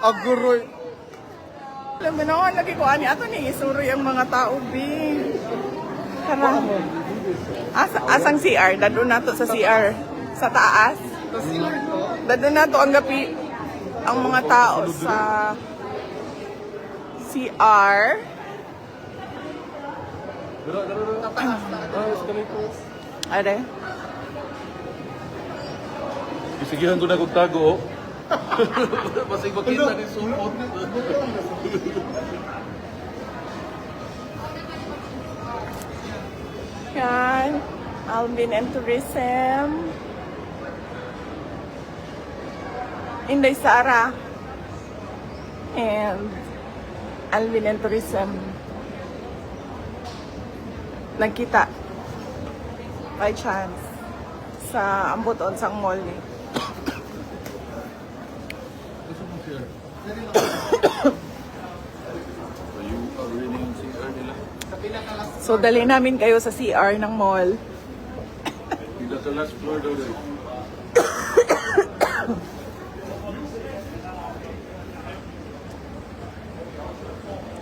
Aguroy. Alam mo na, lagi ko ani ato ni isuroy ang mga tao, bi. Tara. Asang CR? Dadun nato sa CR. Sa taas. Dadun nato ang gapi ang mga tao sa CR. Are? Isigihan ko na kong tago, oh. Masig makita ni Sumot. Yan. Alvin and Tourism. Inday Sara. And Alvin and Tourism. Nagkita. By chance. Sa Amboton, sang mall ni. So, dali namin kayo sa CR ng mall. Dito sa last floor daw rin.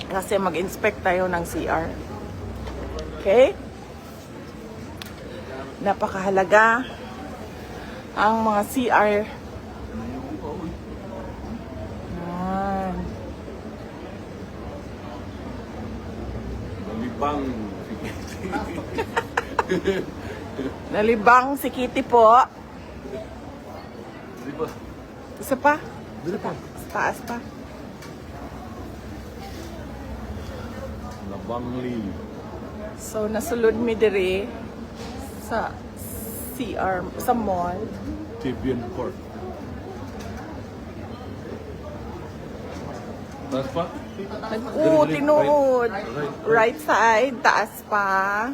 Kasi mag-inspect tayo ng CR. Okay? Napakahalaga ang mga CR. Yan. Malibang. Nalibang si Kitty po. Di ba? Isa pa? Di ba? Sa taas pa. Nabangli. So, nasulod mi diri sa CR, sa mall. Tibian Court. Taas pa? Tinuod. Right side, taas pa.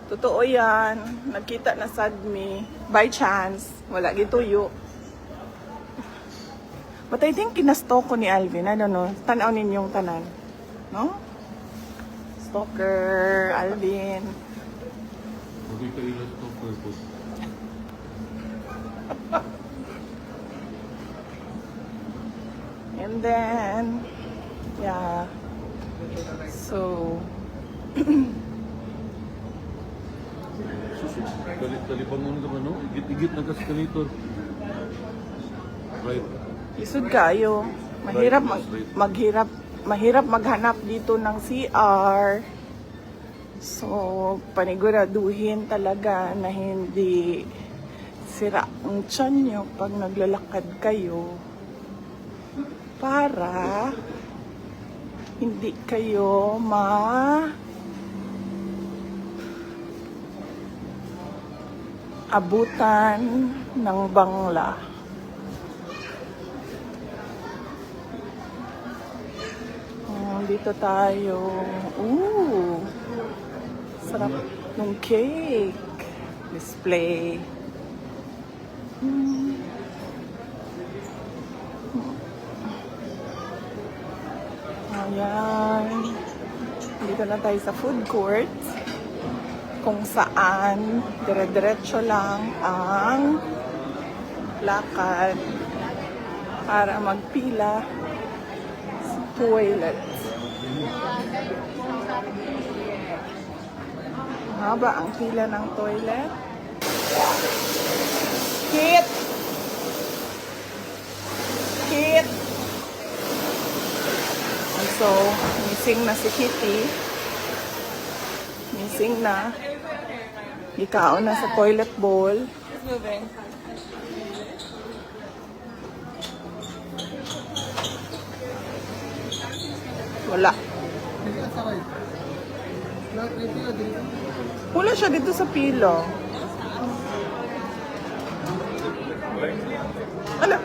Totoo yan. Nagkita na sad mi. By chance. Wala gituyo. But I think kinastalk ko ni Alvin. I don't know. Tanaw ninyong tanan. No? Stalker, Alvin. Huwag ka ilas to purpose. And then, yeah. So, Kalibangon ka ba, no? Igit-igit na ka-escalator. Right. isod kayo. Mahirap maghanap dito ng CR. So, paniguraduhin talaga na hindi sira ang tiyan nyo pag naglalakad kayo para hindi kayo abutan ng bangla. Dito tayo. Ooh! Sarap ng cake. Display. Ayan. Dito na tayo sa food court. Kung saan dire-diretso lang ang lakad para magpila sa toilet. Haba ang pila ng toilet. Kit! Kit! And so, missing na si Kitty. Missing na. Ikaw na sa toilet bowl. It's moving. Wala. Wala siya dito sa pilo. Ala.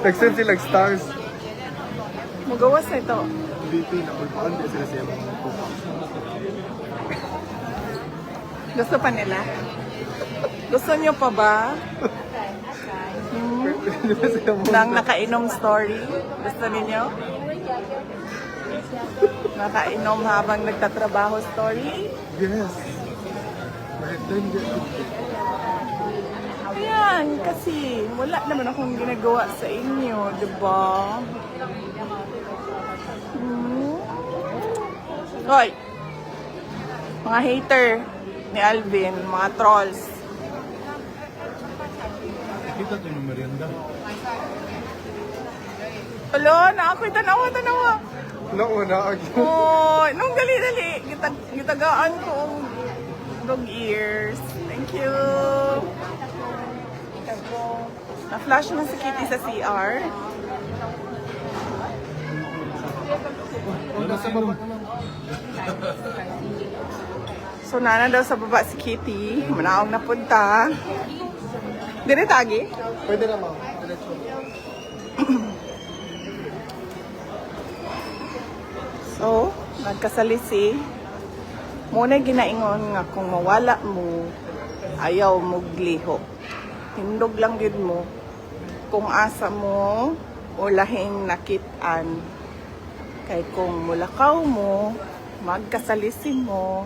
Nag-send silang stars. Magawas na ito. DP na ulpaan din sila siya mga Gusto pa nila? Gusto niyo pa ba? Nang nakainom story? Gusto niyo? Nakainom habang nagtatrabaho story? Yes. Mahit din dyan. Ayan, kasi wala naman akong ginagawa sa inyo, di ba? Hoy! Mga hater ni Alvin, mga trolls. Kita ito yung merienda. Hello, na ako'y tanawa. Nauna ako. Oh, nung dali-dali, gitagaan ko ang dog ears. Thank you. Na-flash na si Kitty sa CR. Nasa baba naman. So, nana daw sa baba si Kitty. Manaong napunta. Dire tagi? Pwede na ma'am. Diretso. So, nagkasalisi. Muna ginaingon nga kung mawala mo, ayaw mo gliho. Hindog lang yun mo. Kung asa mo, ulahing nakitaan. Kay kung mulakaw mo, magkasalisi mo,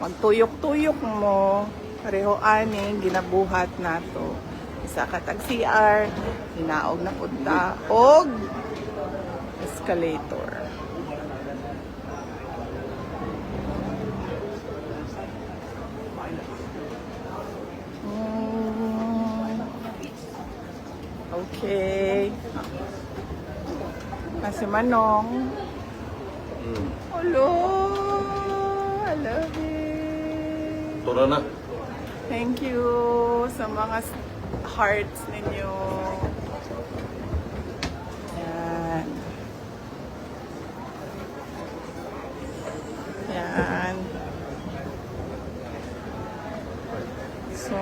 magtuyok-tuyok mo, pareho ani, ginabuhat nato. Isa ka tag CR, hinaog na punta, og escalator. Okay. Kasi Manong. Hello. I love you. Tora na. Thank you sa mga hearts ninyo. Yan. Yan. So,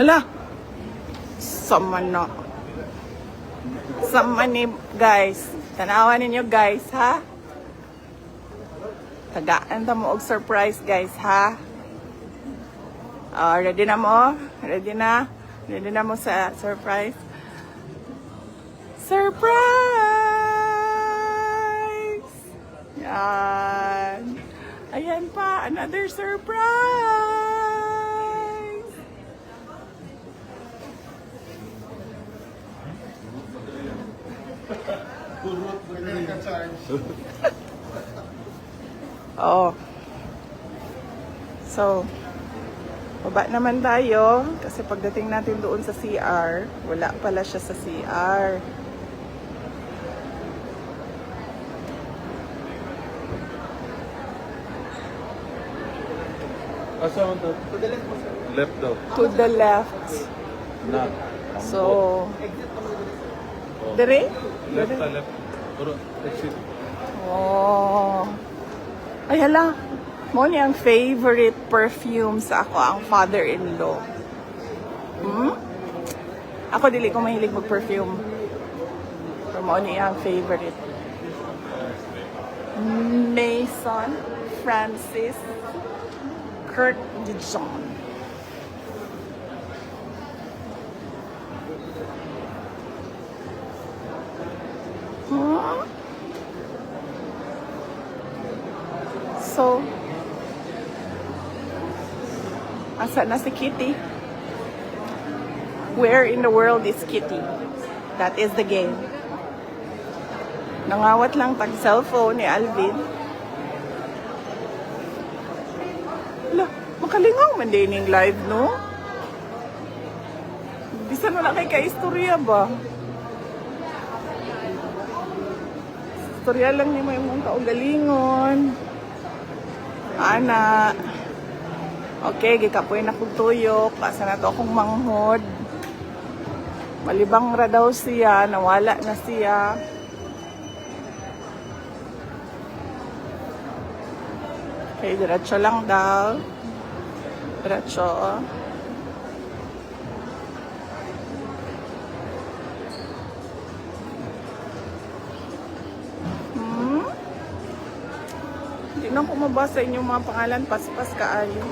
hala! Sama na. Sama ni guys. Tanawan ninyo guys, ha? Tagaan ta mo og surprise guys, ha? Ready na mo? Ready na? Ready na mo sa surprise? Surprise! Yan. Ayan pa, another surprise! Oh. So, baba naman tayo kasi pagdating natin doon sa CR, wala pala siya sa CR. Asa mo to? Left daw. To the left. Na. So, dire? Left ta, left. Puro, exit. Oh. Ay, hala. Mo niya ang favorite perfume sa ako, ang father-in-law. Ako dili ko mahilig mag-perfume. Pero mo niya ang favorite. Maison Francis Kurt Dijon. So, asa na si Kitty? Where in the world is Kitty? That is the game. Nangawat lang tag cellphone ni Alvin. Hala, makalingaw man din yung live, no? Bisan wala kay ka-istorya ba? Istorya lang ni may mong kaugalingon. Ana. Okay, gikapoy na kong tuyok. Asa na to akong manghod. Malibang ra daw siya. Nawala na siya. Okay, diretso lang daw. Diretso. Hindi na ko mabasa inyong mga pangalan. Paspas kaayo.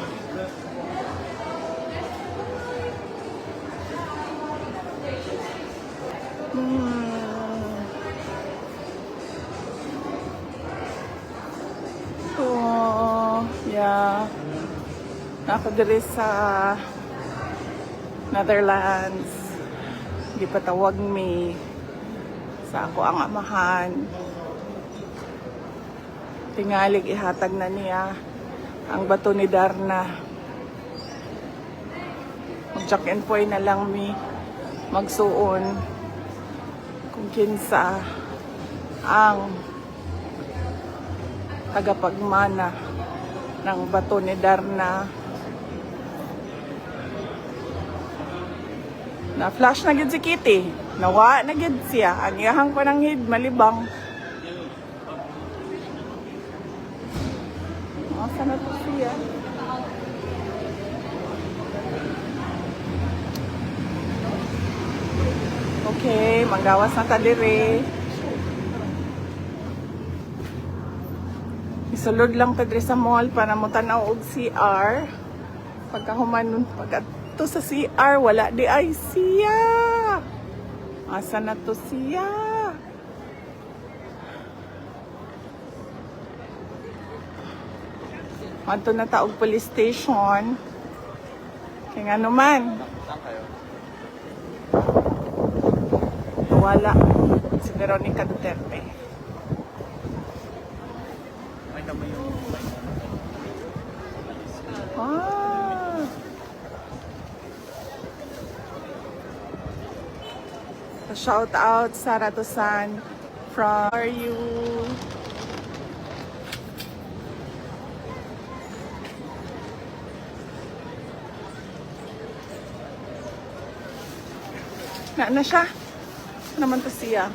Yeah. Ako diri sa Netherlands. Gipatawag mi sa ako ang amahan. Tingalig ihatag na niya ang bato ni Darna. Mag-check-in po na lang mi magsuon kung kinsa ang tagapagmana ng bato ni Darna. Na-flash na gid si Kitty. Nawa na gid siya. Ang iyahang pananghid malibang. Asa na to siya? Okay, manggawas na ta dire. Isulod lang ta dire sa mall para mo tanaw og CR. Pagkahuman pagka sa CR, wala di ay siya. Asa na to siya? Manto na taog police station. Kaya nga naman. Wala. Si Veronica Duterte. Ah. Shout out Sara Tosan from How are you? Na siya? Naman to siya.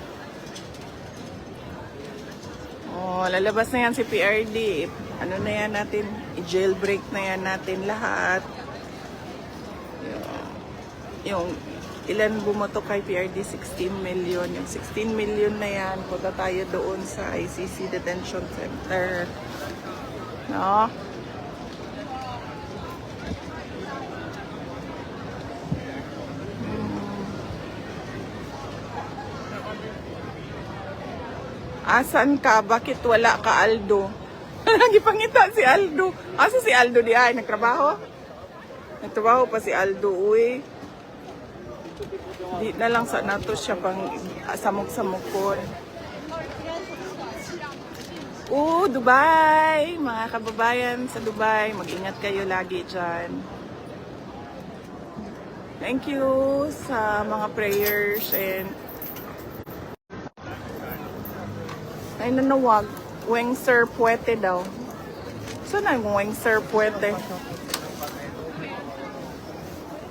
Oh, lalabas na yan si PRD. Ano na yan natin? I-jailbreak na yan natin lahat. Yung ilan bumoto kay PRD? 16 million. Yung 16 million na yan, punta tayo doon sa ICC Detention Center. No? Asan ka? Bakit wala ka, Aldo? Nagipangita si Aldo. Asa si Aldo di ay? Nagtrabaho? Nagtrabaho pa si Aldo, uy. Di na lang sa nato siya pang samok-samokon. Dubai! Mga kababayan sa Dubai, mag-ingat kayo lagi dyan. Thank you sa mga prayers and ay nanawag. Weng Sir Puwete daw. Saan ang Weng Sir Puwete?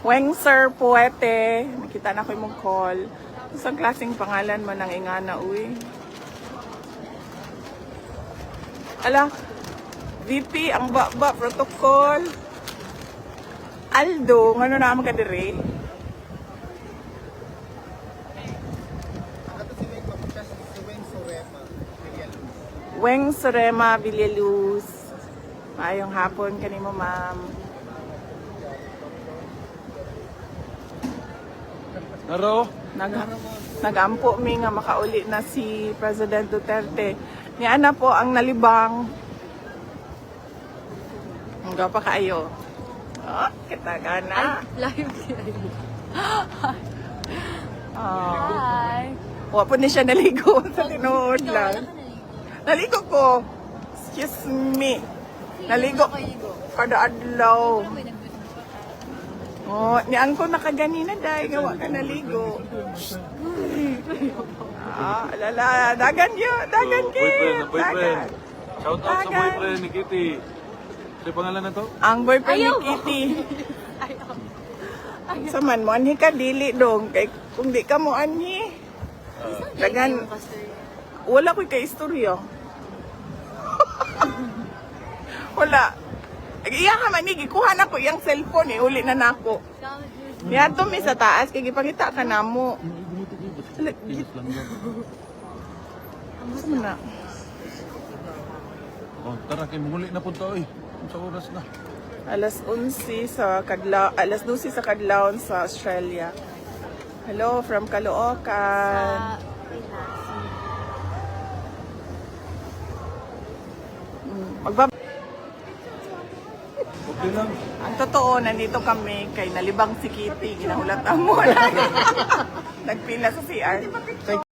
Weng Sir Puwete. Nakita na ko yung call. Isang klaseng pangalan man ng ingana, uy. Ala, VP, ang baba, protocol. Aldo, ano naman ka dire? Weng Sorema Villaluz. Maayong hapon kanimo, ma'am. Naro? Nagampo mi nga makauli na si President Duterte. Niya na po ang nalibang. Hanggang pa kayo. Oh, kita gana. Live Hi. Wa po ni siya naligo sa tinuod lang. Naligo ko. Excuse me. Naligo. Kada adlaw. Oh, niyan ko nakaganina dahil gawa ka naligo. Alala, dagan yun. Dagan Boyfriend, yun. boyfriend. Shout out sa Dagan. boyfriend ni Kitty. Ano yung pangalan na to? Ang boyfriend ni Kitty. Sa man mo, anhi ka dili dong. Kay, kung di ka mo anhi. Dagan. Wala ko'y ka-istorya. Wala. Iya ka man, gikuha na ko yung cellphone eh. Uli na nako. Yan to mi sa taas. Kaya gipangita ka na mo. Ano na? Oh, tara, kay muli na punta oy. Sa oras na. Alas 11 sa Kadlaw, alas 12 sa Kadlaw sa Australia. Hello from Caloocan. Magbab Ang totoo, nandito kami kay nalibang si Kitty. Ginahulatan mo na. Nagpila sa CR. Thank